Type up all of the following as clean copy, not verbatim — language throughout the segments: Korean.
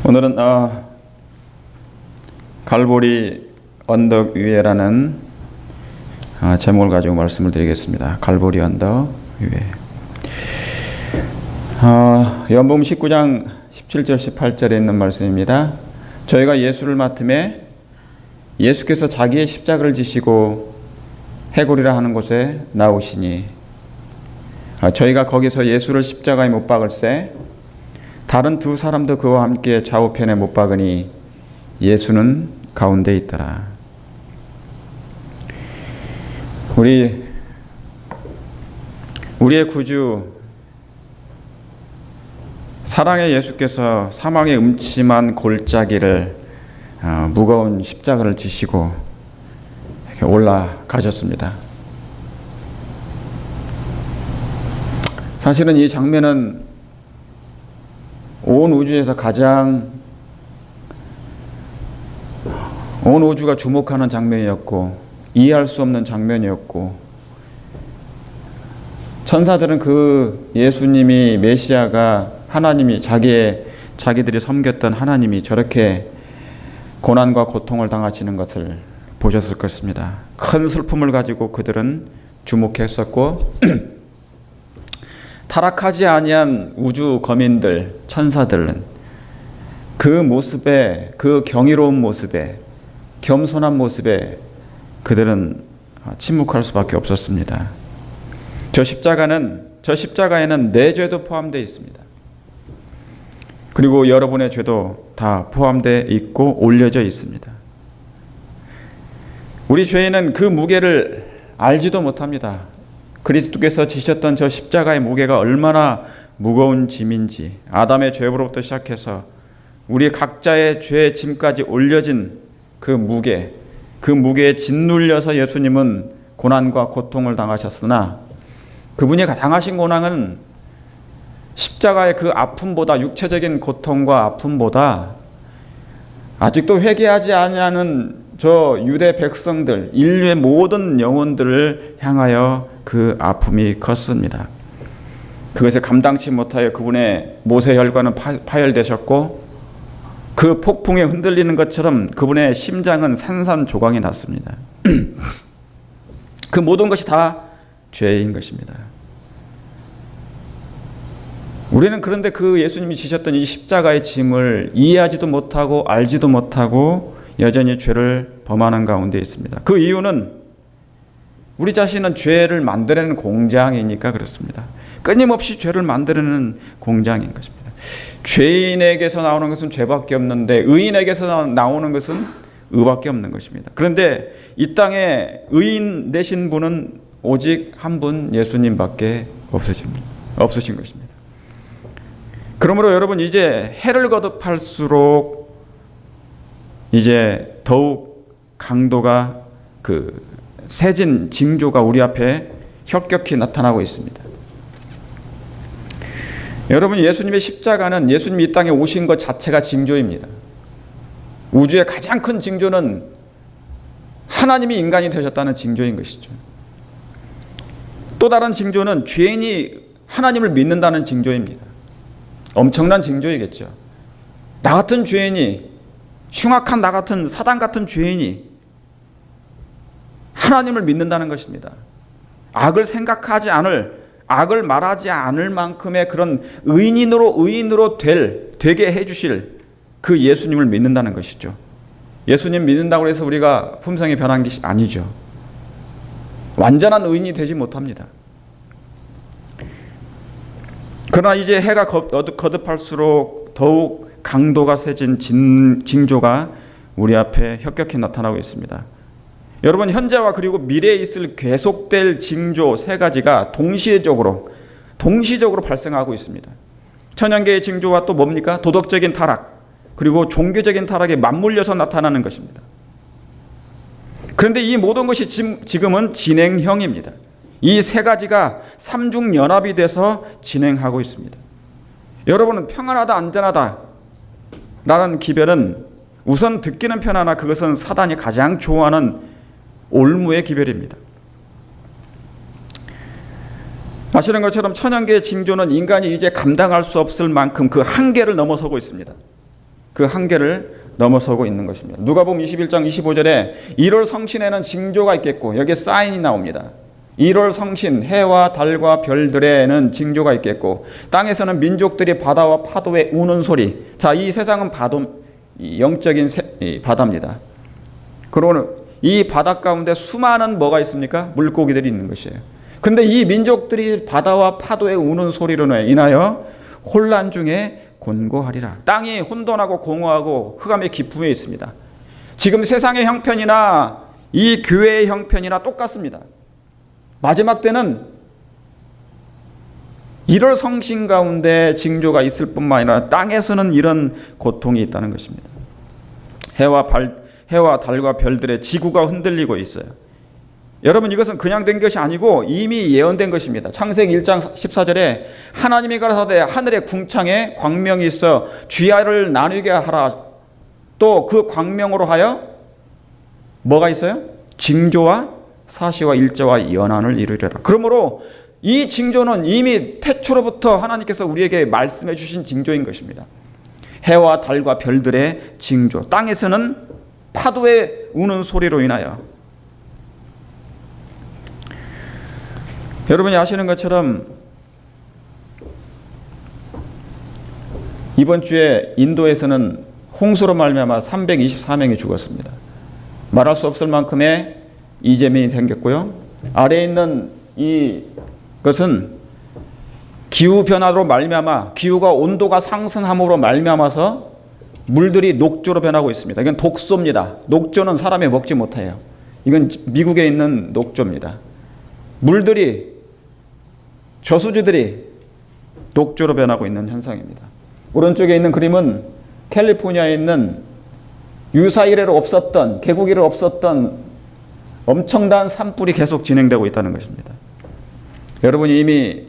오늘은 갈보리 언덕 위에라는 제목을 가지고 말씀을 드리겠습니다. 갈보리 언덕 위에. 요한복음 19장 17절 18절에 있는 말씀입니다. 저희가 예수를 맡음에 예수께서 자기의 십자가를 지시고 해골이라 하는 곳에 나오시니 저희가 거기서 예수를 십자가에 못 박을새 다른 두 사람도 그와 함께 좌우편에 못 박으니 예수는 가운데 있더라. 우리의 구주 사랑의 예수께서 사망의 음침한 골짜기를 무거운 십자가를 지시고 이렇게 올라가셨습니다. 사실은 이 장면은 온 우주에서 온 우주가 주목하는 장면이었고 이해할 수 없는 장면이었고, 천사들은 그 예수님이 메시아가 하나님이 자기들이 섬겼던 하나님이 저렇게 고난과 고통을 당하시는 것을 보셨을 것입니다. 큰 슬픔을 가지고 그들은 주목했었고 타락하지 아니한 우주 거민들, 천사들은 그 모습에, 그 경이로운 모습에, 겸손한 모습에 그들은 침묵할 수밖에 없었습니다. 저 십자가에는 내 죄도 포함되어 있습니다. 그리고 여러분의 죄도 다 포함되어 있고 올려져 있습니다. 우리 죄인은 그 무게를 알지도 못합니다. 그리스도께서 지셨던 저 십자가의 무게가 얼마나 무거운 짐인지, 아담의 죄로부터 시작해서 우리 각자의 죄의 짐까지 올려진 그 무게에 짓눌려서 예수님은 고난과 고통을 당하셨으나 그분이 당하신 고난은 십자가의 그 아픔보다, 육체적인 고통과 아픔보다 아직도 회개하지 아니하는 저 유대 백성들, 인류의 모든 영혼들을 향하여 그 아픔이 컸습니다. 그것을 감당치 못하여 그분의 모세혈관은 파열되셨고 그 폭풍에 흔들리는 것처럼 그분의 심장은 산산조각이 났습니다. 그 모든 것이 다 죄인 것입니다. 우리는 그런데 그 예수님이 지셨던 이 십자가의 짐을 이해하지도 못하고 알지도 못하고 여전히 죄를 범하는 가운데 있습니다. 그 이유는 우리 자신은 죄를 만들어내는 공장이니까 그렇습니다. 끊임없이 죄를 만들어내는 공장인 것입니다. 죄인에게서 나오는 것은 죄밖에 없는데 의인에게서 나오는 것은 의밖에 없는 것입니다. 그런데 이 땅에 의인 되신 분은 오직 한 분, 예수님밖에 없으신 것입니다. 그러므로 여러분, 이제 해를 거듭할수록 이제 더욱 강도가 세진 징조가 우리 앞에 혁격히 나타나고 있습니다. 여러분, 예수님의 십자가는 예수님이 이 땅에 오신 것 자체가 징조입니다. 우주의 가장 큰 징조는 하나님이 인간이 되셨다는 징조인 것이죠. 또 다른 징조는 죄인이 하나님을 믿는다는 징조입니다. 엄청난 징조이겠죠. 나 같은 죄인이, 흉악한 나 같은 사단 같은 죄인이 하나님을 믿는다는 것입니다. 악을 악을 말하지 않을 만큼의 그런 의인으로 되게 해주실 그 예수님을 믿는다는 것이죠. 예수님 믿는다고 해서 우리가 품성이 변한 것이 아니죠. 완전한 의인이 되지 못합니다. 그러나 이제 해가 거듭할수록 더욱 강도가 세진 징조가 우리 앞에 혁격히 나타나고 있습니다. 여러분, 현재와 그리고 미래에 있을 계속될 징조 세 가지가 동시적으로 발생하고 있습니다. 천연계의 징조와 또 뭡니까? 도덕적인 타락, 그리고 종교적인 타락에 맞물려서 나타나는 것입니다. 그런데 이 모든 것이 지금은 진행형입니다. 이 세 가지가 삼중연합이 돼서 진행하고 있습니다. 여러분은 평안하다, 안전하다 라는 기별은 우선 듣기는 편하나 그것은 사단이 가장 좋아하는 올무의 기별입니다. 아시는 것처럼 천연계의 징조는 인간이 이제 감당할 수 없을 만큼 그 한계를 넘어서고 있습니다. 그 한계를 넘어서고 있는 것입니다. 누가복음 21장 25절에 1월 성신에는 징조가 있겠고, 여기에 사인이 나옵니다. 1월 성신, 해와 달과 별들에는 징조가 있겠고, 땅에서는 민족들이 바다와 파도에 우는 소리. 자, 이 세상은 영적인 바다입니다. 그러고 이 바다 가운데 수많은 뭐가 있습니까? 물고기들이 있는 것이에요. 근데 이 민족들이 바다와 파도에 우는 소리로 인하여 혼란 중에 곤고하리라. 땅이 혼돈하고 공허하고 흑암의 깊음에 있습니다. 지금 세상의 형편이나 이 교회의 형편이나 똑같습니다. 마지막 때는 1월 성신 가운데 징조가 있을 뿐만 아니라 땅에서는 이런 고통이 있다는 것입니다. 해와 달과 별들의 지구가 흔들리고 있어요. 여러분, 이것은 그냥 된 것이 아니고 이미 예언된 것입니다. 창세기 1장 14절에 하나님이 가라사대 하늘의 궁창에 광명이 있어 쥐야를 나누게 하라. 또 그 광명으로 하여 뭐가 있어요? 징조와 사시와 일제와 연한을 이루리라. 그러므로 이 징조는 이미 태초로부터 하나님께서 우리에게 말씀해 주신 징조인 것입니다. 해와 달과 별들의 징조. 땅에서는 파도에 우는 소리로 인하여. 여러분이 아시는 것처럼 이번 주에 인도에서는 홍수로 말미암아 324명이 죽었습니다. 말할 수 없을 만큼의 이재민이 생겼고요. 아래에 있는 이것은 기후변화로 말미암아 기후가 온도가 상승함으로 말미암아서 물들이 녹조로 변하고 있습니다. 이건 독소입니다. 녹조는 사람이 먹지 못해요. 이건 미국에 있는 녹조입니다. 물들이, 저수지들이 녹조로 변하고 있는 현상입니다. 오른쪽에 있는 그림은 캘리포니아에 있는 유사 이래로 없었던, 개국 이래로 없었던 엄청난 산불이 계속 진행되고 있다는 것입니다. 여러분이 이미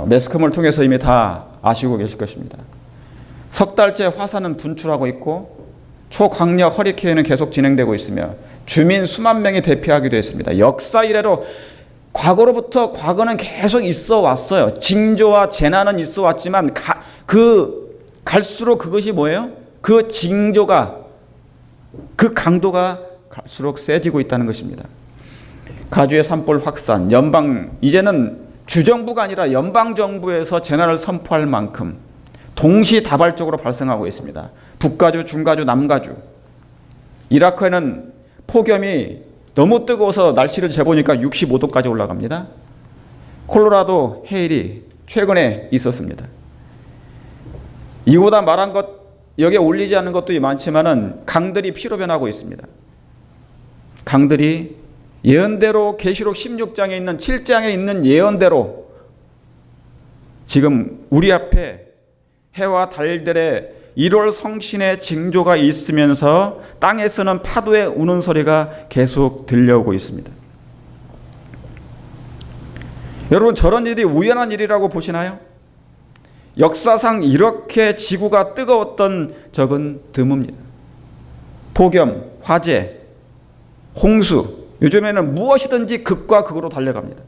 매스컴을 통해서 이미 다 아시고 계실 것입니다. 석 달째 화산은 분출하고 있고 초강력 허리케인은 계속 진행되고 있으며 주민 수만 명이 대피하기도 했습니다. 역사 이래로 과거는 계속 있어 왔어요. 징조와 재난은 있어 왔지만 갈수록 그것이 뭐예요? 그 징조가, 그 강도가 갈수록 세지고 있다는 것입니다. 가주의 산불 확산, 이제는 주정부가 아니라 연방정부에서 재난을 선포할 만큼 동시다발적으로 발생하고 있습니다. 북가주, 중가주, 남가주. 이라크에는 폭염이 너무 뜨거워서 날씨를 재보니까 65도까지 올라갑니다. 콜로라도 해일이 최근에 있었습니다. 이보다 말한 것, 여기에 올리지 않는 것도 많지만은 강들이 피로 변하고 있습니다. 강들이 예언대로 계시록 16장에 있는 7장에 있는 예언대로 지금 우리 앞에 해와 달들의 1월 성신의 징조가 있으면서 땅에서는 파도에 우는 소리가 계속 들려오고 있습니다. 여러분, 저런 일이 우연한 일이라고 보시나요? 역사상 이렇게 지구가 뜨거웠던 적은 드뭅니다. 폭염, 화재, 홍수, 요즘에는 무엇이든지 극과 극으로 달려갑니다.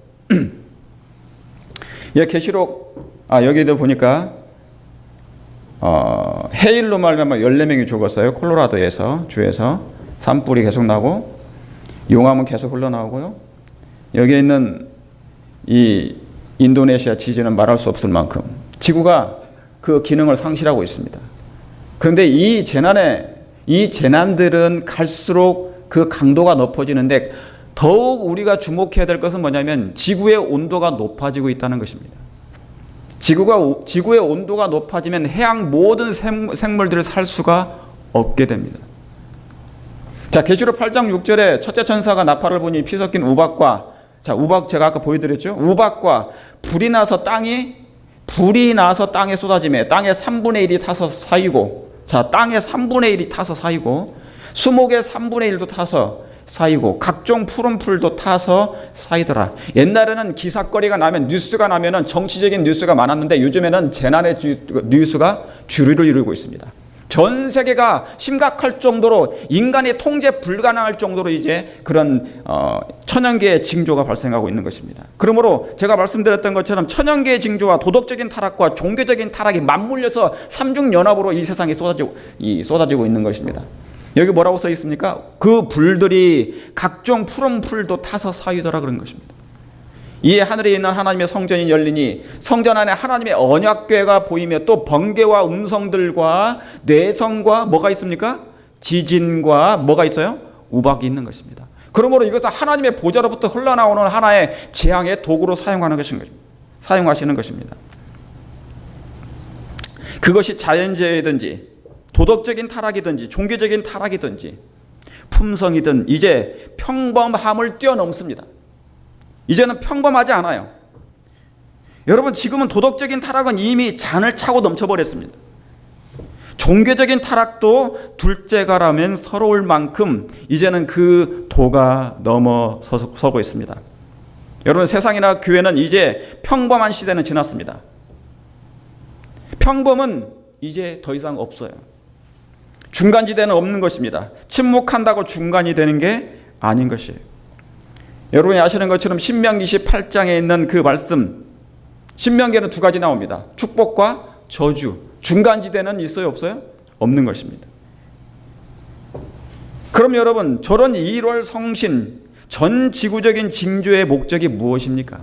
계시록 여기도 보니까 해일로 말미암아 14명이 죽었어요. 콜로라도에서, 주에서 산불이 계속 나고 용암은 계속 흘러나오고요. 여기에 있는 이 인도네시아 지진은 말할 수 없을 만큼 지구가 그 기능을 상실하고 있습니다. 그런데 이 재난들은 갈수록 그 강도가 높아지는데 더욱 우리가 주목해야 될 것은 뭐냐면 지구의 온도가 높아지고 있다는 것입니다. 지구의 온도가 높아지면 해양 모든 생물들을 살 수가 없게 됩니다. 자, 계시록 8장 6절에 첫째 천사가 나팔을 부니 피 섞인 우박과, 우박 제가 아까 보여드렸죠? 우박과 불이 나서 땅에 쏟아지며 땅의 3분의 1이 타서 사이고, 땅의 3분의 1이 타서 사이고, 수목의 3분의 1도 타서 사이고, 각종 푸른 풀도 타서 사이더라. 옛날에는 기사거리가 나면, 뉴스가 나면은 정치적인 뉴스가 많았는데 요즘에는 재난의 뉴스가 주류를 이루고 있습니다. 전 세계가 심각할 정도로 인간이 통제 불가능할 정도로 이제 그런 천연계의 징조가 발생하고 있는 것입니다. 그러므로 제가 말씀드렸던 것처럼 천연계의 징조와 도덕적인 타락과 종교적인 타락이 맞물려서 삼중연합으로 이 세상에 쏟아지고 있는 것입니다. 여기 뭐라고 써 있습니까? 그 불들이 각종 푸른 풀도 타서 사유더라 그런 것입니다. 이에 하늘에 있는 하나님의 성전이 열리니 성전 안에 하나님의 언약궤가 보이며 또 번개와 음성들과 뇌성과 뭐가 있습니까? 지진과 뭐가 있어요? 우박이 있는 것입니다. 그러므로 이것은 하나님의 보좌로부터 흘러나오는 하나의 재앙의 도구로 사용하시는 것입니다. 그것이 자연재해든지 도덕적인 타락이든지 종교적인 타락이든지 품성이든 이제 평범함을 뛰어넘습니다. 이제는 평범하지 않아요. 여러분, 지금은 도덕적인 타락은 이미 잔을 차고 넘쳐버렸습니다. 종교적인 타락도 둘째가라면 서러울 만큼 이제는 그 도가 넘어서고 있습니다. 여러분, 세상이나 교회는 이제 평범한 시대는 지났습니다. 평범은 이제 더 이상 없어요. 중간지대는 없는 것입니다. 침묵한다고 중간이 되는 게 아닌 것이에요. 여러분이 아시는 것처럼 신명기 28장에 있는 그 말씀, 신명기에는 두 가지 나옵니다. 축복과 저주. 중간지대는 있어요, 없어요? 없는 것입니다. 그럼 여러분, 저런 1월 성신, 전 지구적인 징조의 목적이 무엇입니까?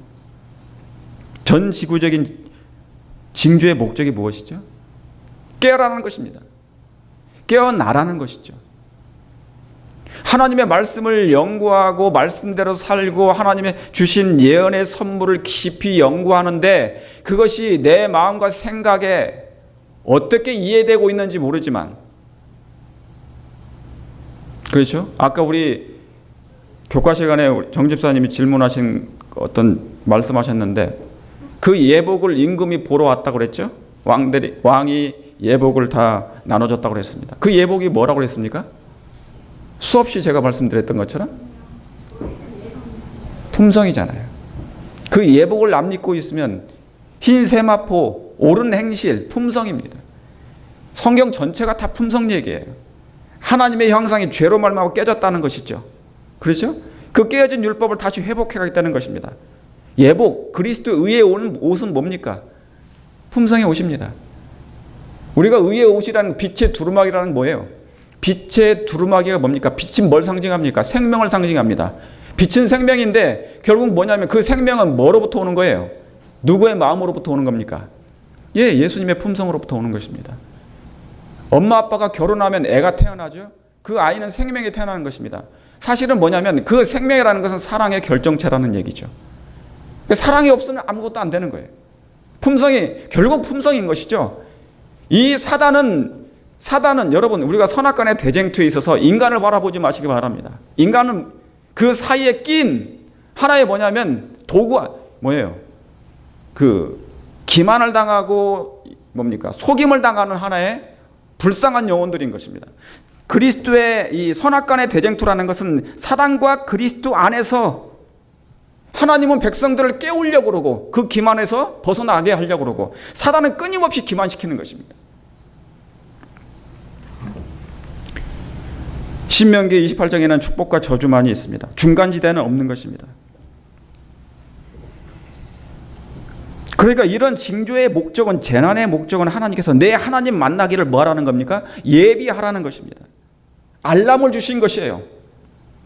전 지구적인 징조의 목적이 무엇이죠? 깨어나는 것입니다. 깨어나라는 것이죠. 하나님의 말씀을 연구하고 말씀대로 살고 하나님의 주신 예언의 선물을 깊이 연구하는데 그것이 내 마음과 생각에 어떻게 이해되고 있는지 모르지만, 그렇죠? 아까 우리 교과 시간에 정 집사님이 질문하신 어떤 말씀하셨는데 그 예복을 임금이 보러 왔다고 그랬죠? 왕이 예복을 다 나눠줬다고 그랬습니다. 그 예복이 뭐라고 그랬습니까? 수없이 제가 말씀드렸던 것처럼 품성이잖아요. 그 예복을 안 입고 있으면 흰 세마포, 옳은 행실, 품성입니다. 성경 전체가 다 품성 얘기예요. 하나님의 형상이 죄로 말미암아 깨졌다는 것이죠. 그렇죠? 그 깨어진 율법을 다시 회복해가겠다는 것입니다. 예복, 그리스도 의의 옷은 뭡니까? 품성의 옷입니다. 우리가 의의 옷이라는 빛의 두루마기라는 뭐예요? 빛의 두루마기가 뭡니까? 빛이 뭘 상징합니까? 생명을 상징합니다. 빛은 생명인데 결국 뭐냐면 그 생명은 뭐로부터 오는 거예요? 누구의 마음으로부터 오는 겁니까? 예수님의 품성으로부터 오는 것입니다. 엄마 아빠가 결혼하면 애가 태어나죠? 그 아이는 생명이 태어나는 것입니다. 사실은 뭐냐면 그 생명이라는 것은 사랑의 결정체라는 얘기죠. 사랑이 없으면 아무것도 안 되는 거예요. 품성이 결국 품성인 것이죠. 이 사단은 여러분, 우리가 선악간의 대쟁투에 있어서 인간을 바라보지 마시기 바랍니다. 인간은 그 사이에 낀 하나의 뭐냐면 도구가 뭐예요? 그 기만을 당하고 뭡니까? 속임을 당하는 하나의 불쌍한 영혼들인 것입니다. 그리스도의 이 선악간의 대쟁투라는 것은 사단과 그리스도 안에서 하나님은 백성들을 깨우려고 그러고 그 기만에서 벗어나게 하려고 그러고 사단은 끊임없이 기만시키는 것입니다. 신명기 28장에는 축복과 저주만이 있습니다. 중간지대는 없는 것입니다. 그러니까 이런 징조의 목적은, 재난의 목적은 하나님께서 내 하나님 만나기를 뭐하라는 겁니까? 예비하라는 것입니다. 알람을 주신 것이에요.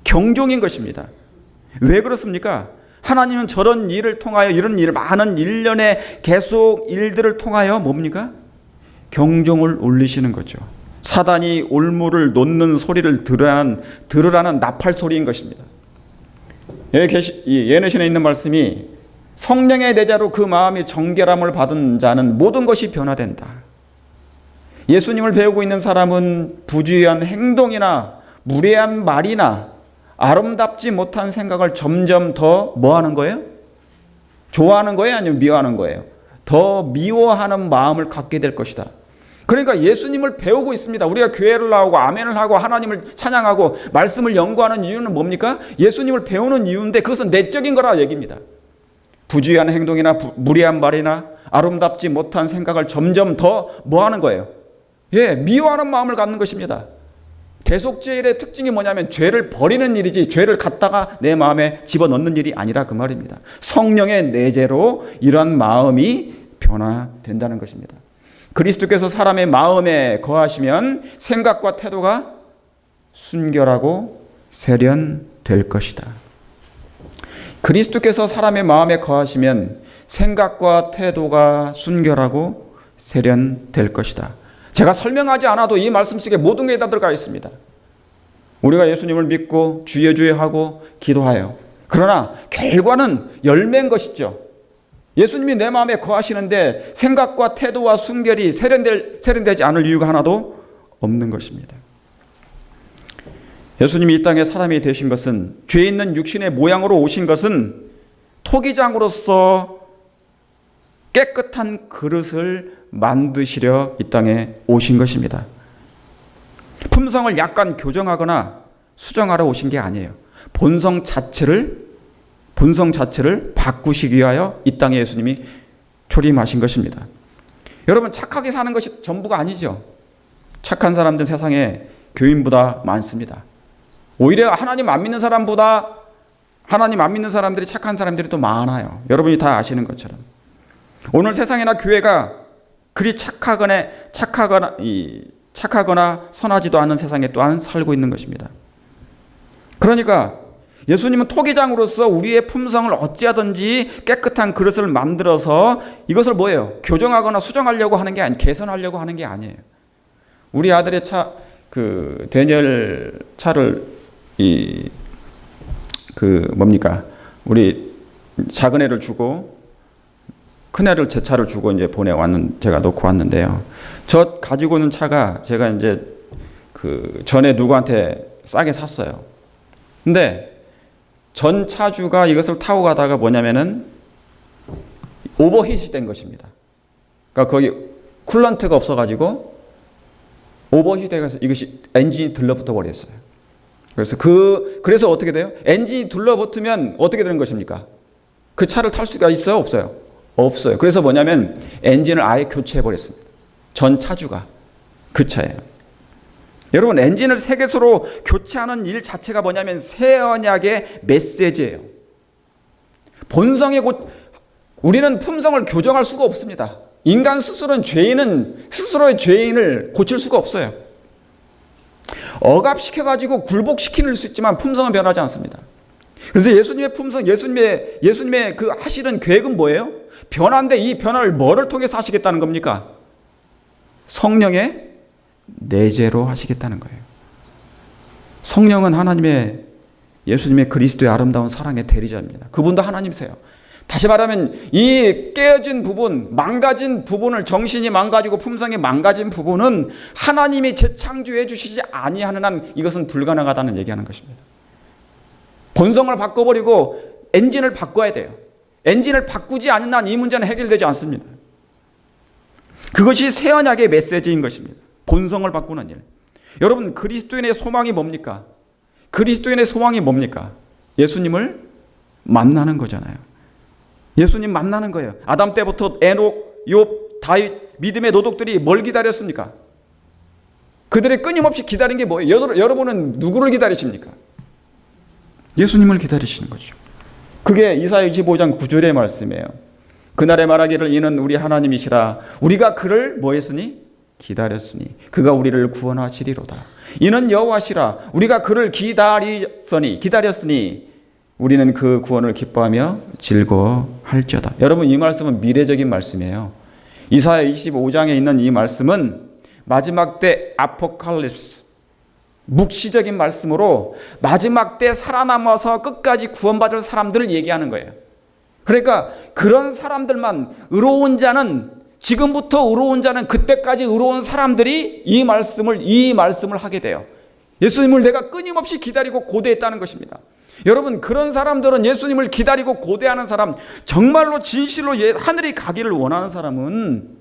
경종인 것입니다. 왜 그렇습니까? 하나님은 저런 일을 통하여, 이런 일, 많은 일련의 계속 일들을 통하여 뭡니까? 경종을 울리시는 거죠. 사단이 올무를 놓는 소리를 들으라는 나팔 소리인 것입니다. 예내신에 있는 말씀이 성령의 내자로 그 마음이 정결함을 받은 자는 모든 것이 변화된다. 예수님을 배우고 있는 사람은 부주의한 행동이나 무례한 말이나 아름답지 못한 생각을 점점 더 뭐하는 거예요? 좋아하는 거예요? 아니면 미워하는 거예요? 더 미워하는 마음을 갖게 될 것이다. 그러니까 예수님을 배우고 있습니다. 우리가 교회를 나오고 아멘을 하고 하나님을 찬양하고 말씀을 연구하는 이유는 뭡니까? 예수님을 배우는 이유인데 그것은 내적인 거라 얘기입니다. 부주의한 행동이나 무례한 말이나 아름답지 못한 생각을 점점 더 뭐하는 거예요? 미워하는 마음을 갖는 것입니다. 대속죄일의 특징이 뭐냐면 죄를 버리는 일이지 죄를 갖다가 내 마음에 집어넣는 일이 아니라 그 말입니다. 성령의 내재로 이러한 마음이 변화된다는 것입니다. 그리스도께서 사람의 마음에 거하시면 생각과 태도가 순결하고 세련될 것이다. 그리스도께서 사람의 마음에 거하시면 생각과 태도가 순결하고 세련될 것이다. 제가 설명하지 않아도 이 말씀 속에 모든 게 다 들어가 있습니다. 우리가 예수님을 믿고 주여 주여 하고 기도하여, 그러나 결과는 열매인 것이죠. 예수님이 내 마음에 거하시는데 생각과 태도와 순결이 세련되지 않을 이유가 하나도 없는 것입니다. 예수님이 이 땅에 사람이 되신 것은, 죄 있는 육신의 모양으로 오신 것은 토기장으로서 깨끗한 그릇을 만드시려 이 땅에 오신 것입니다. 품성을 약간 교정하거나 수정하러 오신 게 아니에요. 본성 자체를 바꾸시기 위하여 이 땅에 예수님이 초림하신 것입니다. 여러분, 착하게 사는 것이 전부가 아니죠. 착한 사람들은 세상에 교인보다 많습니다. 오히려 하나님 안 믿는 사람들이 착한 사람들이 또 많아요. 여러분이 다 아시는 것처럼. 오늘 세상이나 교회가 그리 착하거나 선하지도 않은 세상에 또한 살고 있는 것입니다. 그러니까 예수님은 토기장으로서 우리의 품성을 어찌하든지 깨끗한 그릇을 만들어서 이것을 뭐예요? 교정하거나 수정하려고 하는 게 개선하려고 하는 게 아니에요. 우리 아들의 데니엘 차를 우리 작은 애를 주고 큰 애를 제 차를 주고 이제 제가 놓고 왔는데요. 저 가지고 있는 차가 제가 이제 전에 누구한테 싸게 샀어요. 근데 전 차주가 이것을 타고 가다가 뭐냐면은 오버히트이 된 것입니다. 그러니까 거기 쿨런트가 없어가지고 오버히트 돼서 이것이 엔진이 들러붙어 버렸어요. 그래서 어떻게 돼요? 엔진이 들러붙으면 어떻게 되는 것입니까? 그 차를 탈 수가 있어요? 없어요? 없어요. 그래서 뭐냐면 엔진을 아예 교체해 버렸습니다. 전 차주가 그 차예요. 여러분, 엔진을 새 것으로 교체하는 일 자체가 뭐냐면 새 언약의 메시지예요. 우리는 품성을 교정할 수가 없습니다. 인간 스스로의 죄인을 고칠 수가 없어요. 억압시켜가지고 굴복시킬 수 있지만 품성은 변하지 않습니다. 그래서 예수님의 품성, 예수님의 그 하시는 계획은 뭐예요? 변화인데 이 변화를 뭐를 통해서 하시겠다는 겁니까? 성령의 내재로 하시겠다는 거예요. 성령은 예수님의 그리스도의 아름다운 사랑의 대리자입니다. 그분도 하나님이세요. 다시 말하면 이 깨어진 부분, 망가진 부분을, 정신이 망가지고 품성이 망가진 부분은 하나님이 재창조해 주시지 아니하는 한 이것은 불가능하다는 얘기하는 것입니다. 본성을 바꿔버리고 엔진을 바꿔야 돼요. 엔진을 바꾸지 않는 한 이 문제는 해결되지 않습니다. 그것이 새 언약의 메시지인 것입니다. 본성을 바꾸는 일. 여러분, 그리스도인의 소망이 뭡니까? 그리스도인의 소망이 뭡니까? 예수님을 만나는 거잖아요. 예수님 만나는 거예요. 아담 때부터 에녹, 욥, 다윗, 믿음의 노독들이 뭘 기다렸습니까? 그들이 끊임없이 기다린 게 뭐예요? 여러분은 누구를 기다리십니까? 예수님을 기다리시는 거죠. 그게 이사야 25장 9절의 말씀이에요. 그날에 말하기를 이는 우리 하나님이시라. 우리가 그를 뭐 했으니? 기다렸으니 그가 우리를 구원하시리로다. 이는 여호와시라. 우리가 그를 기다렸으니 우리는 그 구원을 기뻐하며 즐거워할지어다. 여러분, 이 말씀은 미래적인 말씀이에요. 이사야 25장에 있는 이 말씀은 마지막 때 아포칼립스, 묵시적인 말씀으로 마지막 때 살아남아서 끝까지 구원받을 사람들을 얘기하는 거예요. 그러니까 그런 사람들만, 지금부터 의로운 자는 그때까지 의로운 사람들이 이 말씀을 하게 돼요. 예수님을 내가 끊임없이 기다리고 고대했다는 것입니다. 여러분, 그런 사람들은, 예수님을 기다리고 고대하는 사람, 정말로 진실로 하늘이 가기를 원하는 사람은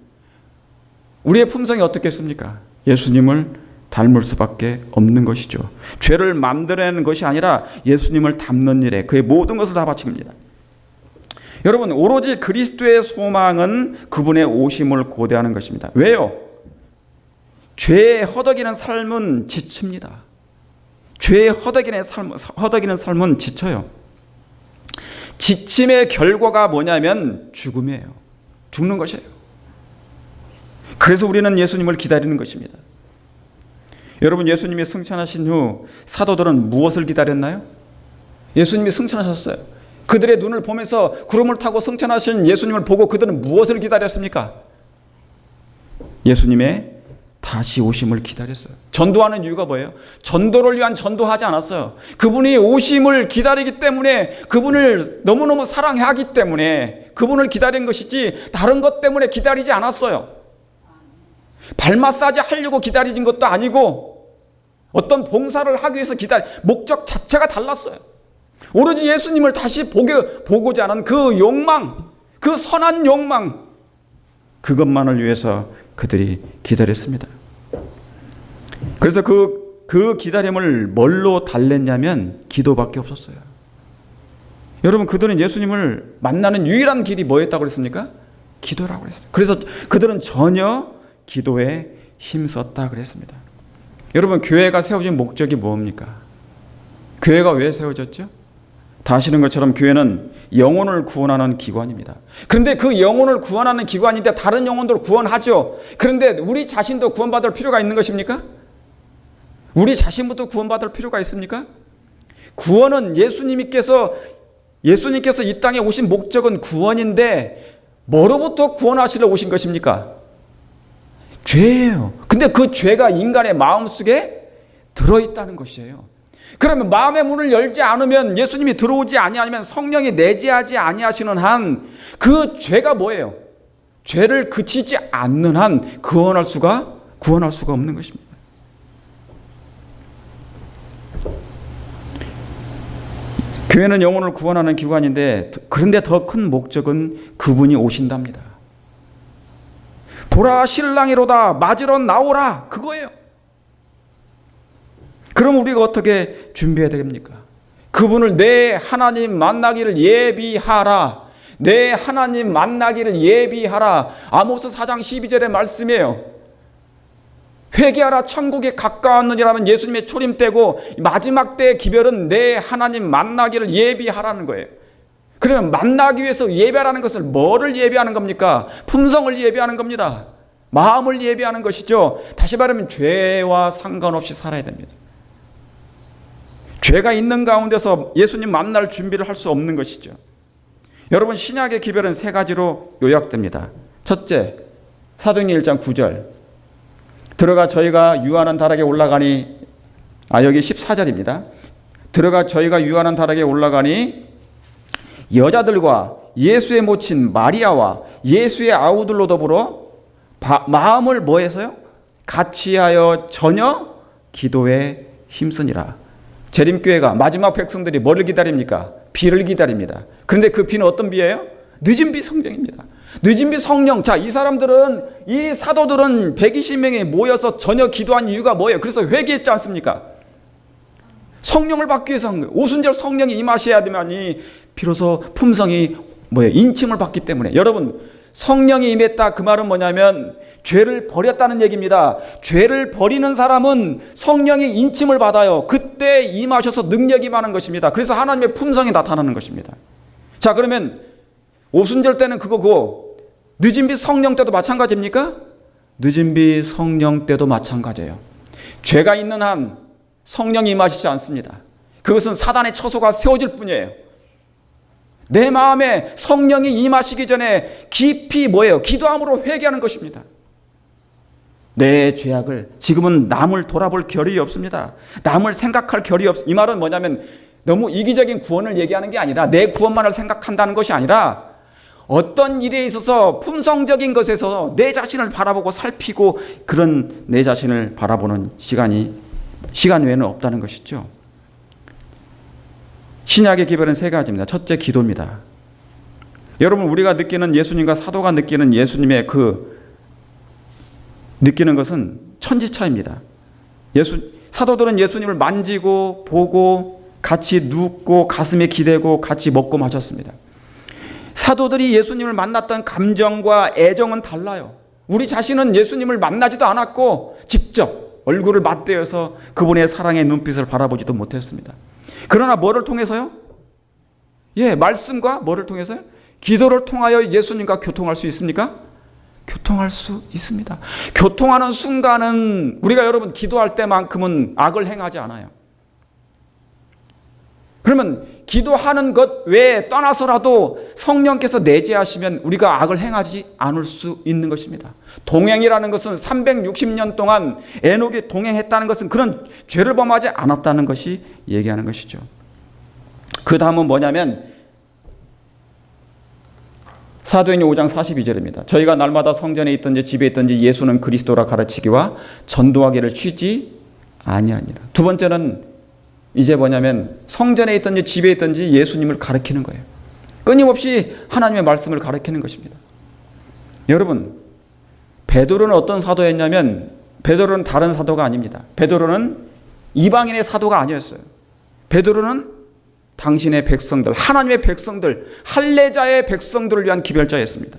우리의 품성이 어떻겠습니까? 예수님을 닮을 수밖에 없는 것이죠. 죄를 만들어내는 것이 아니라 예수님을 닮는 일에 그의 모든 것을 다 바칩니다. 여러분, 오로지 그리스도의 소망은 그분의 오심을 고대하는 것입니다. 왜요? 죄에 허덕이는 삶은 지칩니다. 죄에 허덕이는 삶은 지쳐요. 지침의 결과가 뭐냐면 죽음이에요. 죽는 것이에요. 그래서 우리는 예수님을 기다리는 것입니다. 여러분, 예수님이 승천하신 후 사도들은 무엇을 기다렸나요? 예수님이 승천하셨어요. 그들의 눈을 보면서 구름을 타고 승천하신 예수님을 보고 그들은 무엇을 기다렸습니까? 예수님의 다시 오심을 기다렸어요. 전도하는 이유가 뭐예요? 전도를 위한 전도하지 않았어요. 그분이 오심을 기다리기 때문에, 그분을 너무너무 사랑하기 때문에 그분을 기다린 것이지 다른 것 때문에 기다리지 않았어요. 발 마사지 하려고 기다리는 것도 아니고 어떤 봉사를 하기 위해서 목적 자체가 달랐어요. 오로지 예수님을 다시 보고자 하는 그 욕망, 그 선한 욕망, 그것만을 위해서 그들이 기다렸습니다. 그래서 그 기다림을 뭘로 달랬냐면 기도밖에 없었어요. 여러분, 그들은 예수님을 만나는 유일한 길이 뭐였다고 그랬습니까? 기도라고 그랬어요. 그래서 그들은 전혀 기도에 힘썼다 그랬습니다. 여러분, 교회가 세워진 목적이 뭡니까? 교회가 왜 세워졌죠? 다 아시는 것처럼 교회는 영혼을 구원하는 기관입니다. 그런데 그 영혼을 구원하는 기관인데 다른 영혼들을 구원하죠. 그런데 우리 자신도 구원받을 필요가 있는 것입니까? 우리 자신부터 구원받을 필요가 있습니까? 구원은 예수님께서 이 땅에 오신 목적은 구원인데 뭐로부터 구원하시러 오신 것입니까? 죄예요. 근데 그 죄가 인간의 마음속에 들어있다는 것이에요. 그러면 마음의 문을 열지 않으면, 예수님이 들어오지 아니하면, 성령이 내재하지 아니하시는 한 그 죄가 뭐예요? 죄를 그치지 않는 한 구원할 수가 없는 것입니다. 교회는 영혼을 구원하는 기관인데, 그런데 더 큰 목적은 그분이 오신답니다. 보라, 신랑이로다, 맞으러 나오라, 그거예요. 그럼 우리가 어떻게 준비해야 됩니까? 그분을 내 하나님 만나기를 예비하라. 내 하나님 만나기를 예비하라. 아모스 4장 12절의 말씀이에요. 회개하라, 천국에 가까웠느니라는 예수님의 초림 때고, 마지막 때의 기별은 내 하나님 만나기를 예비하라는 거예요. 그러면 만나기 위해서 예배하라는 것을 뭐를 예비하는 겁니까? 품성을 예비하는 겁니다. 마음을 예비하는 것이죠. 다시 말하면 죄와 상관없이 살아야 됩니다. 죄가 있는 가운데서 예수님 만날 준비를 할 수 없는 것이죠. 여러분, 신약의 기별은 세 가지로 요약됩니다. 첫째, 사도행전 1장 9절. 들어가 저희가 유하는 다락에 올라가니, 여기 14절입니다. 들어가 저희가 유하는 다락에 올라가니 여자들과 예수의 모친 마리아와 예수의 아우들로 더불어 마음을 뭐해서요? 같이 하여 전혀 기도에 힘쓰니라. 재림교회가, 마지막 백성들이 뭐를 기다립니까? 비를 기다립니다. 그런데 그 비는 어떤 비예요? 늦은 비 성령입니다. 늦은 비 성령. 자, 이 사도들은 120명이 모여서 전혀 기도한 이유가 뭐예요? 그래서 회개했지 않습니까? 성령을 받기 위해서 한 거예요. 오순절 성령이 임하셔야 되면이 비로소 품성이 뭐예요? 인침을 받기 때문에. 여러분, 성령이 임했다, 그 말은 뭐냐면 죄를 버렸다는 얘기입니다. 죄를 버리는 사람은 성령의 인침을 받아요. 그때 임하셔서 능력이 임하는 것입니다. 그래서 하나님의 품성이 나타나는 것입니다. 자, 그러면 오순절 때는 그거고, 늦은 비 성령 때도 마찬가지입니까? 늦은 비 성령 때도 마찬가지예요. 죄가 있는 한 성령이 임하시지 않습니다. 그것은 사단의 처소가 세워질 뿐이에요. 내 마음에 성령이 임하시기 전에 깊이 뭐예요? 기도함으로 회개하는 것입니다. 내 죄악을, 지금은 남을 돌아볼 겨를이 없습니다. 남을 생각할 겨를이 이 말은 뭐냐면 너무 이기적인 구원을 얘기하는 게 아니라, 내 구원만을 생각한다는 것이 아니라 어떤 일에 있어서 품성적인 것에서 내 자신을 바라보고 살피고, 그런 내 자신을 바라보는 시간 외에는 없다는 것이죠. 신약의 기별은 세 가지입니다. 첫째, 기도입니다. 여러분, 우리가 느끼는 예수님과 사도가 느끼는 예수님의 느끼는 것은 천지차입니다. 사도들은 예수님을 만지고 보고 같이 눕고 가슴에 기대고 같이 먹고 마셨습니다. 사도들이 예수님을 만났던 감정과 애정은 달라요. 우리 자신은 예수님을 만나지도 않았고 직접 얼굴을 맞대어서 그분의 사랑의 눈빛을 바라보지도 못했습니다. 그러나 뭐를 통해서요? 말씀과 뭐를 통해서요? 기도를 통하여 예수님과 교통할 수 있습니까? 교통할 수 있습니다. 교통하는 순간은 우리가 여러분 기도할 때만큼은 악을 행하지 않아요. 그러면 기도하는 것 외에 떠나서라도 성령께서 내재하시면 우리가 악을 행하지 않을 수 있는 것입니다. 동행이라는 것은 360년 동안 에녹이 동행했다는 것은 그런 죄를 범하지 않았다는 것이 얘기하는 것이죠. 그 다음은 뭐냐면 사도행전 5장 42절입니다. 저희가 날마다 성전에 있든지 집에 있든지 예수는 그리스도라 가르치기와 전도하기를 쉬지 아니하니라. 두 번째는 이제 뭐냐면 성전에 있든지 집에 있든지 예수님을 가르치는 거예요. 끊임없이 하나님의 말씀을 가르치는 것입니다. 여러분, 베드로는 어떤 사도였냐면 베드로는 다른 사도가 아닙니다. 베드로는 이방인의 사도가 아니었어요. 베드로는 당신의 백성들, 하나님의 백성들, 할례자의 백성들을 위한 기별자였습니다.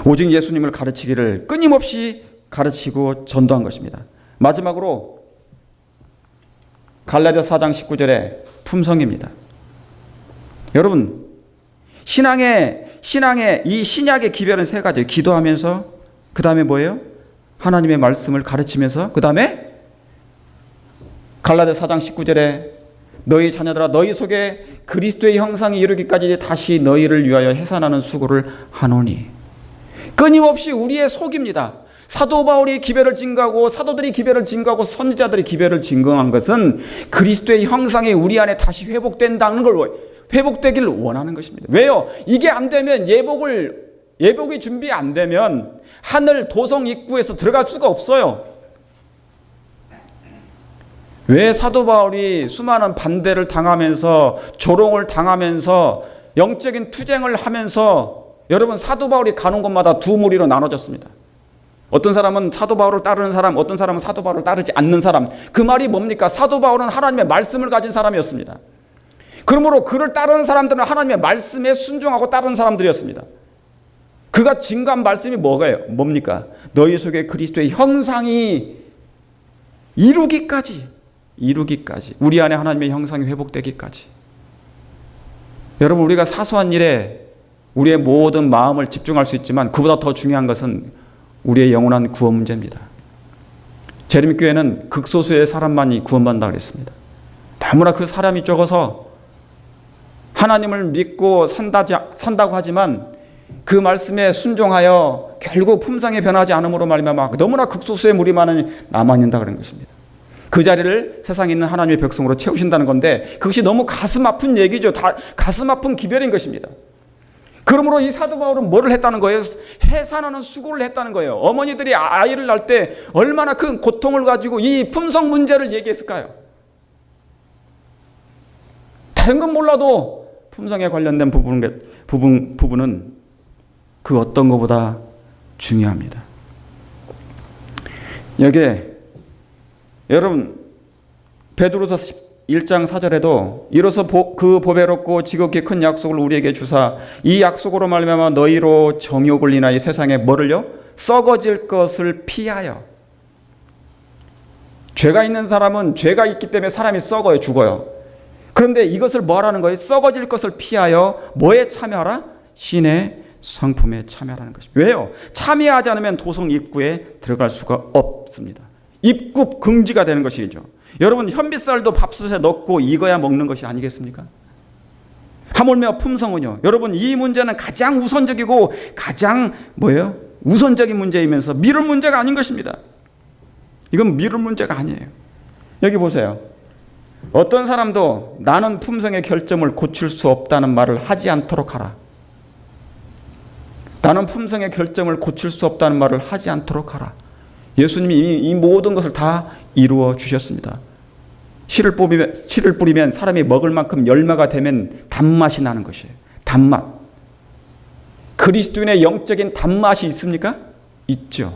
오직 예수님을 가르치기를 끊임없이 가르치고 전도한 것입니다. 마지막으로 갈라디아 4장 19절에 품성입니다. 여러분, 신앙의 이 신약의 기별은 세 가지예요. 기도하면서, 그 다음에 뭐예요? 하나님의 말씀을 가르치면서, 그 다음에 갈라디아 4장 19절에 너희 자녀들아 너희 속에 그리스도의 형상이 이루기까지 다시 너희를 위하여 해산하는 수고를 하노니. 끊임없이 우리의 속입니다. 사도 바울이 기별을 증거하고 사도들이 기별을 증거하고 선지자들이 기별을 증거한 것은 그리스도의 형상이 우리 안에 다시 회복된다는 걸 회복되기를 원하는 것입니다. 왜요? 이게 안 되면 예복이 준비 안 되면 하늘 도성 입구에서 들어갈 수가 없어요. 왜 사도 바울이 수많은 반대를 당하면서 조롱을 당하면서 영적인 투쟁을 하면서 여러분 사도 바울이 가는 곳마다 두 무리로 나눠졌습니다. 어떤 사람은 사도 바울을 따르는 사람, 어떤 사람은 사도 바울을 따르지 않는 사람. 그 말이 뭡니까? 사도 바울은 하나님의 말씀을 가진 사람이었습니다. 그러므로 그를 따르는 사람들은 하나님의 말씀에 순종하고 따르는 사람들이었습니다. 그가 증거한 말씀이 뭡니까? 너희 속에 그리스도의 형상이 이루기까지 우리 안에 하나님의 형상이 회복되기까지. 여러분, 우리가 사소한 일에 우리의 모든 마음을 집중할 수 있지만 그보다 더 중요한 것은 우리의 영원한 구원 문제입니다. 재림교회는 극소수의 사람만이 구원받는다고 그랬습니다. 너무나 그 사람이 적어서 하나님을 믿고 산다고 하지만 그 말씀에 순종하여 결국 품성에 변하지 않음으로 말미암아 너무나 극소수의 무리만은 남아있는다 그런 것입니다. 그 자리를 세상에 있는 하나님의 백성으로 채우신다는 건데 그것이 너무 가슴 아픈 얘기죠. 다 가슴 아픈 기별인 것입니다. 그러므로 이 사도 바울은 뭐를 했다는 거예요? 해산하는 수고를 했다는 거예요. 어머니들이 아이를 낳을 때 얼마나 큰 고통을 가지고 이 품성 문제를 얘기했을까요? 다른 건 몰라도 품성에 관련된 부분은 그 어떤 것보다 중요합니다. 여기에 여러분 베드로서 1장 4절에도 이로써 그 보배롭고 지극히 큰 약속을 우리에게 주사 이 약속으로 말미암아 너희로 정욕을 인하여 세상에 뭐를요? 썩어질 것을 피하여. 죄가 있는 사람은 죄가 있기 때문에 사람이 썩어요. 죽어요. 그런데 이것을 뭐 하라는 거예요? 썩어질 것을 피하여 뭐에 참여하라? 신의 성품에 참여하라는 것입니다. 왜요? 참여하지 않으면 도성 입구에 들어갈 수가 없습니다. 입구 금지가 되는 것이죠. 여러분 현빗살도 밥솥에 넣고 익어야 먹는 것이 아니겠습니까? 하물며 품성은요. 여러분 이 문제는 가장 우선적이고 가장 우선적인 문제이면서 미룰 문제가 아닌 것입니다. 이건 미룰 문제가 아니에요. 여기 보세요. 어떤 사람도 나는 품성의 결점을 고칠 수 없다는 말을 하지 않도록 하라. 나는 품성의 결점을 고칠 수 없다는 말을 하지 않도록 하라. 예수님이 이 모든 것을 다 이루어 주셨습니다. 씨를 뿌리면 사람이 먹을 만큼 열매가 되면 단맛이 나는 것이에요. 단맛. 그리스도인의 영적인 단맛이 있습니까? 있죠.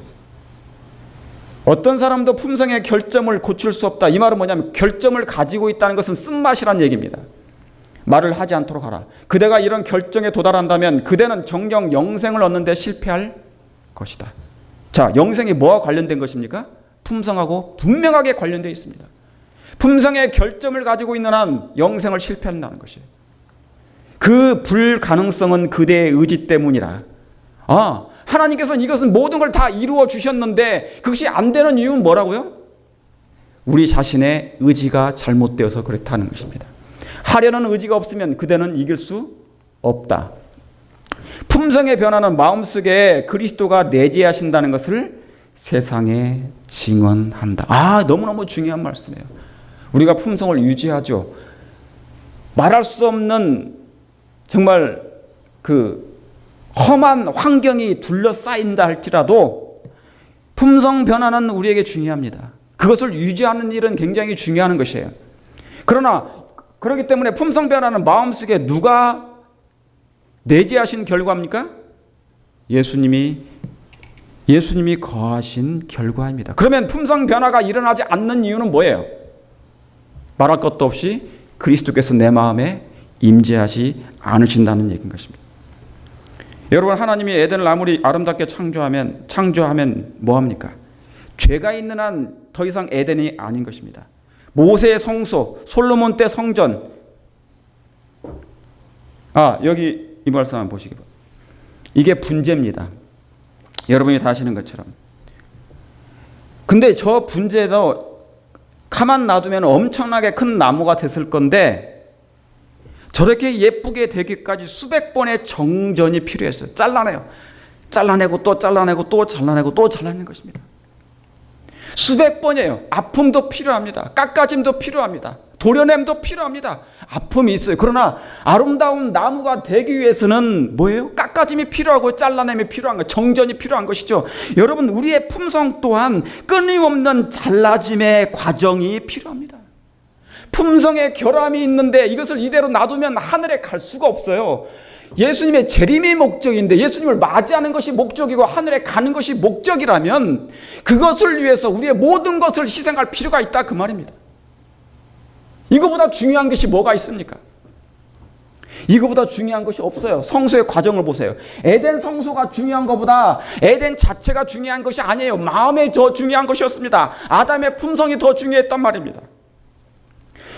어떤 사람도 품성의 결점을 고칠 수 없다. 이 말은 뭐냐면 결점을 가지고 있다는 것은 쓴맛이란 얘기입니다. 말을 하지 않도록 하라. 그대가 이런 결정에 도달한다면 그대는 정령 영생을 얻는 데 실패할 것이다. 자, 영생이 뭐와 관련된 것입니까? 품성하고 분명하게 관련되어 있습니다. 품성의 결점을 가지고 있는 한 영생을 실패한다는 것이에요. 그 불가능성은 그대의 의지 때문이라. 하나님께서는 이것은 모든 걸 다 이루어 주셨는데 그것이 안 되는 이유는 뭐라고요? 우리 자신의 의지가 잘못되어서 그렇다는 것입니다. 하려는 의지가 없으면 그대는 이길 수 없다. 품성의 변화는 마음속에 그리스도가 내재하신다는 것을 세상에 증언한다. 너무너무 중요한 말씀이에요. 우리가 품성을 유지하죠. 말할 수 없는 정말 그 험한 환경이 둘러싸인다 할지라도 품성 변화는 우리에게 중요합니다. 그것을 유지하는 일은 굉장히 중요한 것이에요. 그러나 그렇기 때문에 품성 변화는 마음속에 누가 내재하신 결과입니까? 예수님이 거하신 결과입니다. 그러면 품성 변화가 일어나지 않는 이유는 뭐예요? 말할 것도 없이 그리스도께서 내 마음에 임재하지 않으신다는 얘기인 것입니다. 여러분, 하나님이 에덴을 아무리 아름답게 창조하면 뭐합니까? 죄가 있는 한 더 이상 에덴이 아닌 것입니다. 모세의 성소, 솔로몬 때 성전. 여기 이 말씀 한번 보시기 바랍니다. 이게 분재입니다. 여러분이 다 아시는 것처럼. 근데 저 분재도 가만 놔두면 엄청나게 큰 나무가 됐을 건데 저렇게 예쁘게 되기까지 수백 번의 정전이 필요했어요. 잘라내고 또 잘라내고 또 잘라내고 또 잘라내는 것입니다. 수백 번이에요. 아픔도 필요합니다. 깎아짐도 필요합니다. 도려냄도 필요합니다. 아픔이 있어요. 그러나 아름다운 나무가 되기 위해서는 뭐예요? 깎아짐이 필요하고 잘라냄이 필요한 것, 정전이 필요한 것이죠. 여러분, 우리의 품성 또한 끊임없는 잘라짐의 과정이 필요합니다. 품성의 결함이 있는데 이것을 이대로 놔두면 하늘에 갈 수가 없어요. 예수님의 재림이 목적인데 예수님을 맞이하는 것이 목적이고 하늘에 가는 것이 목적이라면 그것을 위해서 우리의 모든 것을 희생할 필요가 있다, 그 말입니다. 이거보다 중요한 것이 뭐가 있습니까? 이거보다 중요한 것이 없어요. 성소의 과정을 보세요. 에덴 성소가 중요한 것보다 에덴 자체가 중요한 것이 아니에요. 마음이 더 중요한 것이었습니다. 아담의 품성이 더 중요했단 말입니다.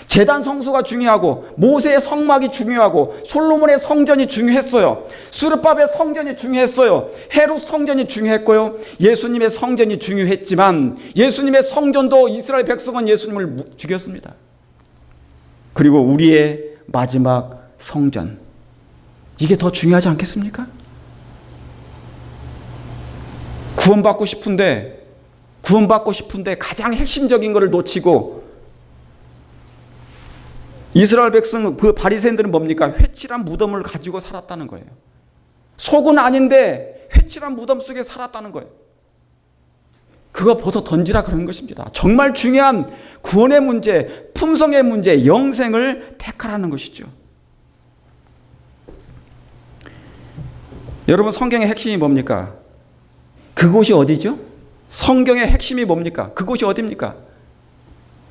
제단 성소가 중요하고 모세의 성막이 중요하고 솔로몬의 성전이 중요했어요. 수르밥의 성전이 중요했어요. 헤롯 성전이 중요했고요. 예수님의 성전이 중요했지만 예수님의 성전도 이스라엘 백성은 예수님을 죽였습니다. 그리고 우리의 마지막 성전, 이게 더 중요하지 않겠습니까? 구원받고 싶은데 가장 핵심적인 것을 놓치고 이스라엘 백성, 그 바리새인들은 뭡니까? 회칠한 무덤을 가지고 살았다는 거예요. 속은 아닌데 회칠한 무덤 속에 살았다는 거예요. 그거 벗어 던지라 그런 것입니다. 정말 중요한 구원의 문제, 품성의 문제, 영생을 택하라는 것이죠. 여러분, 성경의 핵심이 뭡니까? 그곳이 어디죠? 성경의 핵심이 뭡니까? 그곳이 어디입니까?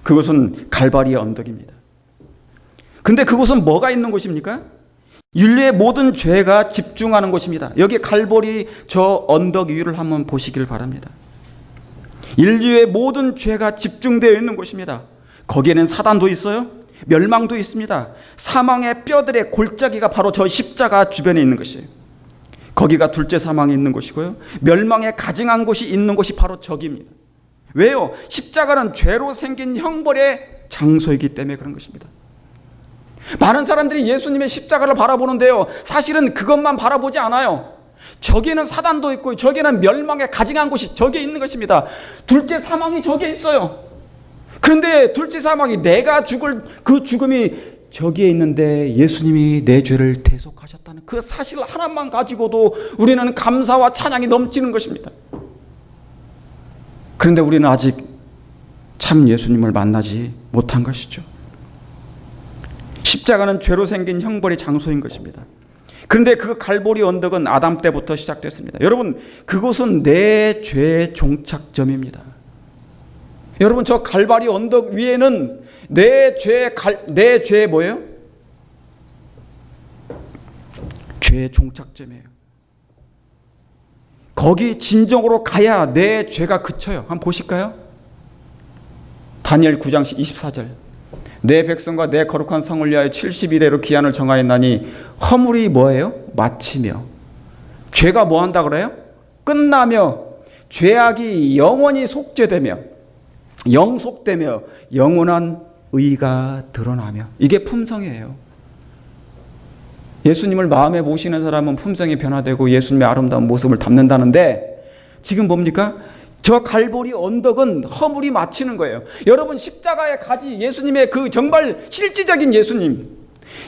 그것은 갈바리의 언덕입니다. 근데 그곳은 뭐가 있는 곳입니까? 인류의 모든 죄가 집중하는 곳입니다. 여기 갈보리 저 언덕 위를 한번 보시길 바랍니다. 인류의 모든 죄가 집중되어 있는 곳입니다. 거기에는 사단도 있어요. 멸망도 있습니다. 사망의 뼈들의 골짜기가 바로 저 십자가 주변에 있는 것이에요. 거기가 둘째 사망이 있는 곳이고요. 멸망에 가증한 곳이 있는 곳이 바로 저기입니다. 왜요? 십자가는 죄로 생긴 형벌의 장소이기 때문에 그런 것입니다. 많은 사람들이 예수님의 십자가를 바라보는데요, 사실은 그것만 바라보지 않아요. 저기에는 사단도 있고 저기에는 멸망에 가증한 곳이 저기에 있는 것입니다. 둘째 사망이 저기에 있어요. 그런데 둘째 사망이 내가 죽을 그 죽음이 저기에 있는데 예수님이 내 죄를 대속하셨다는 그 사실 하나만 가지고도 우리는 감사와 찬양이 넘치는 것입니다. 그런데 우리는 아직 참 예수님을 만나지 못한 것이죠. 십자가는 죄로 생긴 형벌의 장소인 것입니다. 그런데 그 갈보리 언덕은 아담 때부터 시작됐습니다. 여러분, 그곳은 내 죄의 종착점입니다. 여러분, 저 갈바리 언덕 위에는 내 죄의 뭐예요? 죄의 종착점이에요. 거기 진정으로 가야 내 죄가 그쳐요. 한번 보실까요? 다니엘 9장 24절. 내 백성과 내 거룩한 성을 위하여 70일에로 기한을 정하였나니 허물이 뭐예요? 마치며. 죄가 뭐 한다 그래요? 끝나며 죄악이 영원히 속죄되며 영속되며 영원한 의가 드러나며. 이게 품성이에요. 예수님을 마음에 모시는 사람은 품성이 변화되고 예수님의 아름다운 모습을 담는다는데, 지금 뭡니까? 저 갈보리 언덕은 허물이 마치는 거예요. 여러분, 십자가에 가지 예수님의 그 정말 실질적인 예수님,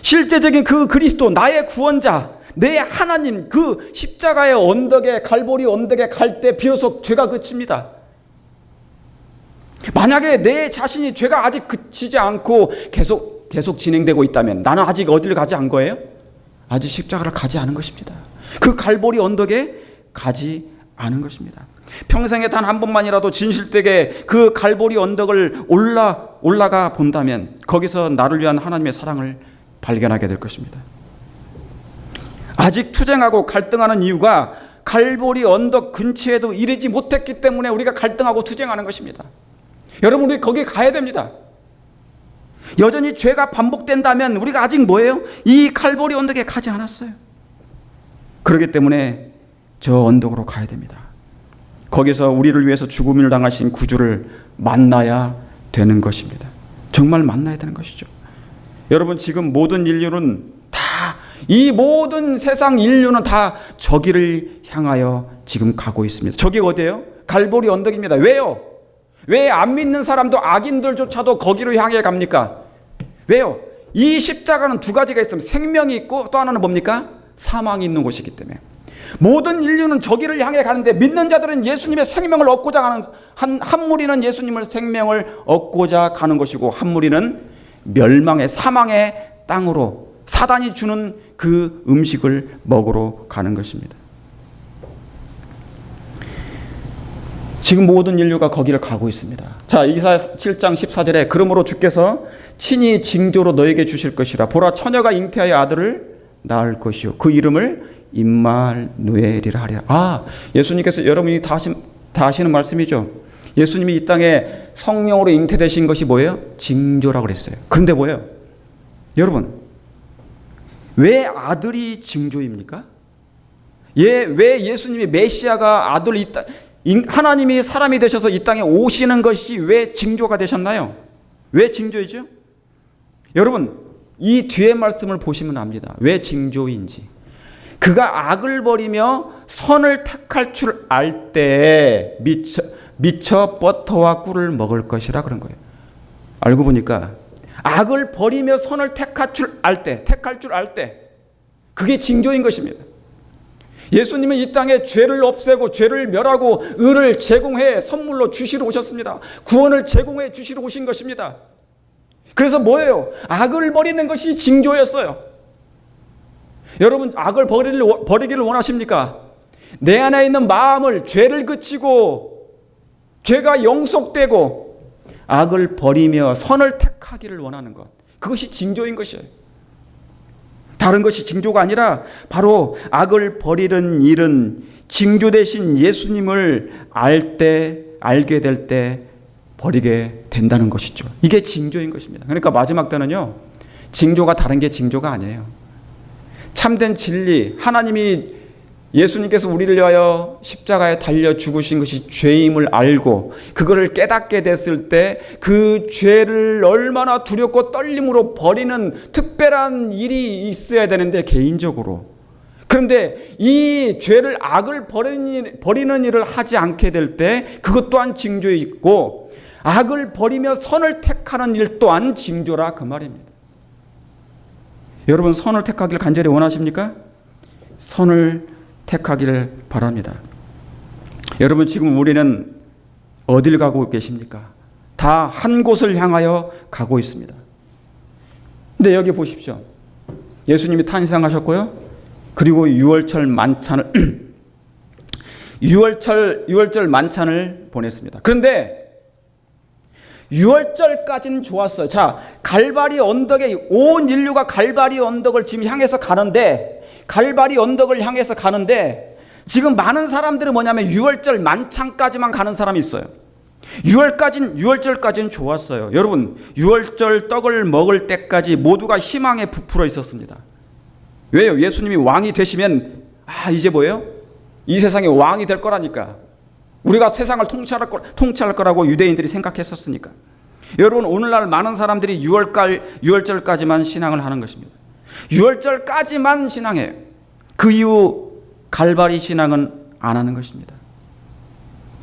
실제적인 그 그리스도, 나의 구원자, 내 하나님, 그 십자가의 언덕에, 갈보리 언덕에 갈 때 비로소 죄가 그칩니다. 만약에 내 자신이 죄가 아직 그치지 않고 계속 진행되고 있다면 나는 아직 어디를 가지 않은 거예요? 아직 십자가를 가지 않은 것입니다. 그 갈보리 언덕에 가지 않은 것입니다. 평생에 단 한 번만이라도 진실되게 그 갈보리 언덕을 올라가 본다면 거기서 나를 위한 하나님의 사랑을 발견하게 될 것입니다. 아직 투쟁하고 갈등하는 이유가 갈보리 언덕 근처에도 이르지 못했기 때문에 우리가 갈등하고 투쟁하는 것입니다. 여러분, 우리 거기에 가야 됩니다. 여전히 죄가 반복된다면 우리가 아직 뭐예요? 이 갈보리 언덕에 가지 않았어요. 그렇기 때문에 저 언덕으로 가야 됩니다. 거기서 우리를 위해서 죽음을 당하신 구주를 만나야 되는 것입니다. 정말 만나야 되는 것이죠. 여러분, 지금 모든 인류는 다, 이 모든 세상 인류는 다 저기를 향하여 지금 가고 있습니다. 저기 어디예요? 갈보리 언덕입니다. 왜요? 왜 안 믿는 사람도, 악인들조차도 거기로 향해 갑니까? 왜요? 이 십자가는 두 가지가 있습니다. 생명이 있고 또 하나는 뭡니까? 사망이 있는 곳이기 때문에 모든 인류는 저기를 향해 가는데, 믿는 자들은 예수님의 생명을 얻고자 가는, 한 무리는 예수님의 생명을 얻고자 가는 것이고 한 무리는 멸망의, 사망의 땅으로 사단이 주는 그 음식을 먹으러 가는 것입니다. 지금 모든 인류가 거기를 가고 있습니다. 자, 이사야 7장 14절에 그러므로 주께서 친히 징조로 너에게 주실 것이라. 보라, 처녀가 잉태하여 아들을 낳을 것이요 그 이름을 임마누엘이라 하리라. 예수님께서, 여러분이 다 아시는 말씀이죠. 예수님이 이 땅에 성령으로 잉태되신 것이 뭐예요? 징조라고 그랬어요. 그런데 뭐예요? 여러분, 왜 아들이 징조입니까? 왜 예수님이 메시아가 하나님이 사람이 되셔서 이 땅에 오시는 것이 왜 징조가 되셨나요? 왜 징조이죠? 여러분, 이 뒤에 말씀을 보시면 압니다. 왜 징조인지. 그가 악을 버리며 선을 택할 줄 알 때 미쳐 버터와 꿀을 먹을 것이라 그런 거예요. 알고 보니까 악을 버리며 선을 택할 줄 알 때 그게 징조인 것입니다. 예수님은 이 땅에 죄를 없애고 죄를 멸하고 의를 제공해 선물로 주시러 오셨습니다. 구원을 제공해 주시러 오신 것입니다. 그래서 뭐예요? 악을 버리는 것이 징조였어요. 여러분, 악을 버리기를 원하십니까? 내 안에 있는 마음을, 죄를 그치고 죄가 영속되고 악을 버리며 선을 택하기를 원하는 것, 그것이 징조인 것이에요. 다른 것이 징조가 아니라 바로 악을 버리는 일은 징조 대신 예수님을 알게 될 때 버리게 된다는 것이죠. 이게 징조인 것입니다. 그러니까 마지막 때는요, 징조가 다른 게 징조가 아니에요. 참된 진리, 하나님이, 예수님께서 우리를 위하여 십자가에 달려 죽으신 것이 죄임을 알고 그거를 깨닫게 됐을 때 그 죄를 얼마나 두렵고 떨림으로 버리는 특별한 일이 있어야 되는데, 개인적으로. 그런데 이 죄를, 악을 버리는 일을 하지 않게 될 때 그것 또한 징조에 있고, 악을 버리며 선을 택하는 일 또한 징조라, 그 말입니다. 여러분, 선을 택하기를 간절히 원하십니까? 선을 택하기를 바랍니다. 여러분, 지금 우리는 어딜 가고 계십니까? 다 한 곳을 향하여 가고 있습니다. 근데 여기 보십시오. 예수님이 탄생하셨고요. 그리고 유월절 만찬을 유월절 만찬을 보냈습니다. 그런데 유월절까지는 좋았어요. 자, 갈바리 언덕에 온 인류가 갈바리 언덕을 지금 향해서 가는데, 갈바리 언덕을 향해서 가는데 지금 많은 사람들은 뭐냐면 6월절 만찬까지만 가는 사람이 있어요. 6월절까지는 좋았어요. 여러분, 6월절 떡을 먹을 때까지 모두가 희망에 부풀어 있었습니다. 왜요? 예수님이 왕이 되시면 이제 뭐예요? 이 세상의 왕이 될 거라니까. 우리가 세상을 통치할 거라고 유대인들이 생각했었으니까. 여러분, 오늘날 많은 사람들이 6월절까지만 신앙을 하는 것입니다. 6월절까지만 신앙해요. 그 이후 갈바리 신앙은 안 하는 것입니다.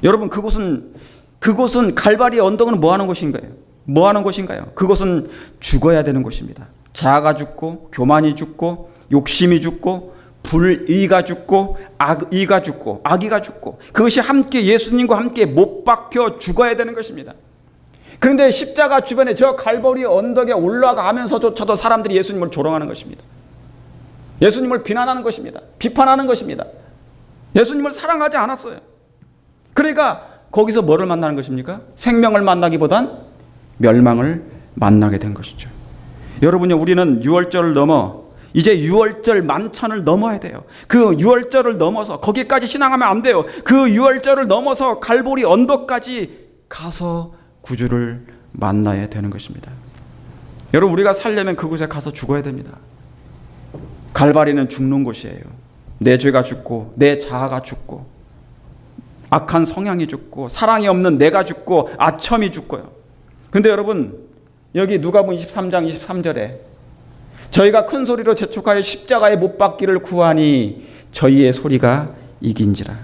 여러분, 그곳은 갈바리 언덕은 뭐 하는 곳인가요? 뭐 하는 곳인가요? 그곳은 죽어야 되는 곳입니다. 자아가 죽고, 교만이 죽고, 욕심이 죽고, 불의가 죽고, 악의가 죽고, 악의가 죽고, 그것이 함께 예수님과 함께 못 박혀 죽어야 되는 것입니다. 그런데 십자가 주변에 저 갈보리 언덕에 올라가면서조차도 사람들이 예수님을 조롱하는 것입니다. 예수님을 비난하는 것입니다. 비판하는 것입니다. 예수님을 사랑하지 않았어요. 그러니까 거기서 뭐를 만나는 것입니까? 생명을 만나기보단 멸망을 만나게 된 것이죠. 여러분요, 우리는 6월절을 넘어 이제 6월절 만찬을 넘어야 돼요. 그 6월절을 넘어서 거기까지 신앙하면 안 돼요. 그 6월절을 넘어서 갈보리 언덕까지 가서 구주를 만나야 되는 것입니다. 여러분, 우리가 살려면 그곳에 가서 죽어야 됩니다. 갈바리는 죽는 곳이에요. 내 죄가 죽고, 내 자아가 죽고, 악한 성향이 죽고, 사랑이 없는 내가 죽고, 아첨이 죽고요. 근데 여러분, 여기 누가복음 23장 23절에 저희가 큰 소리로 재촉하여 십자가에 못 박기를 구하니 저희의 소리가 이긴지라.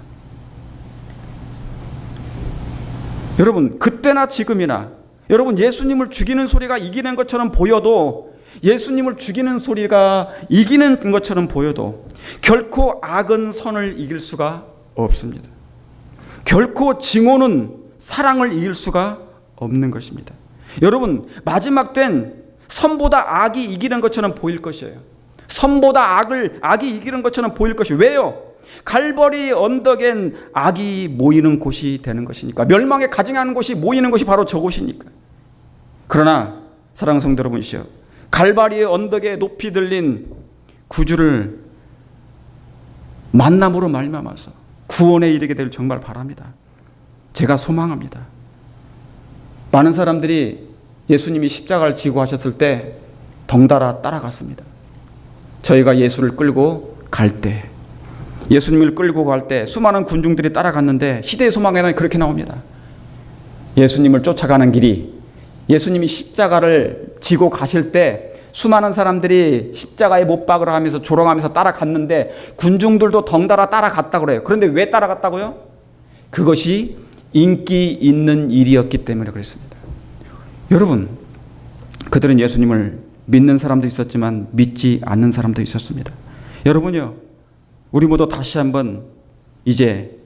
여러분, 그때나 지금이나 여러분, 예수님을 죽이는 소리가 이기는 것처럼 보여도, 예수님을 죽이는 소리가 이기는 것처럼 보여도 결코 악은 선을 이길 수가 없습니다. 결코 증오는 사랑을 이길 수가 없는 것입니다. 여러분, 마지막 땐 선보다 악이 이기는 것처럼 보일 것이에요. 선보다 악이 이기는 것처럼 보일 것이에요. 왜요? 갈보리 언덕엔 악이 모이는 곳이 되는 것이니까. 멸망에 가증하는 곳이 모이는 곳이 바로 저곳이니까. 그러나 사랑하는 성도 여러분이시여, 갈보리 언덕에 높이 들린 구주를 만남으로 말미암아서 구원에 이르게 되길 정말 바랍니다. 제가 소망합니다. 많은 사람들이 예수님이 십자가를 지고 하셨을 때 덩달아 따라갔습니다. 저희가 예수를 끌고 갈 때, 예수님을 끌고 갈 때 수많은 군중들이 따라갔는데 시대의 소망에는 그렇게 나옵니다. 예수님을 쫓아가는 길이, 예수님이 십자가를 지고 가실 때 수많은 사람들이 십자가에 못 박으라 하면서 조롱하면서 따라갔는데 군중들도 덩달아 따라갔다고 그래요. 그런데 왜 따라갔다고요? 그것이 인기 있는 일이었기 때문에 그랬습니다. 여러분, 그들은 예수님을 믿는 사람도 있었지만 믿지 않는 사람도 있었습니다. 여러분요, 우리 모두 다시 한번 이제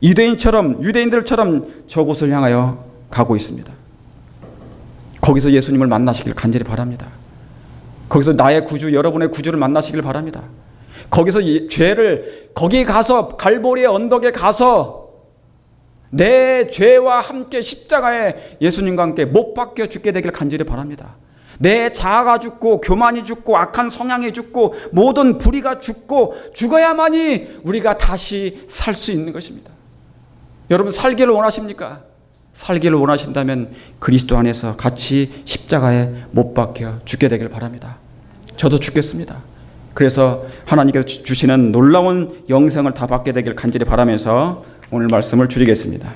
유대인들처럼 저곳을 향하여 가고 있습니다. 거기서 예수님을 만나시길 간절히 바랍니다. 거기서 나의 구주, 여러분의 구주를 만나시길 바랍니다. 거기서 거기 가서 갈보리의 언덕에 가서 내 죄와 함께 십자가에 예수님과 함께 못 박혀 죽게 되길 간절히 바랍니다. 내 자아가 죽고, 교만이 죽고, 악한 성향이 죽고, 모든 불의가 죽고, 죽어야만이 우리가 다시 살 수 있는 것입니다. 여러분, 살기를 원하십니까? 살기를 원하신다면 그리스도 안에서 같이 십자가에 못 박혀 죽게 되길 바랍니다. 저도 죽겠습니다. 그래서 하나님께서 주시는 놀라운 영생을 다 받게 되길 간절히 바라면서 오늘 말씀을 줄이겠습니다.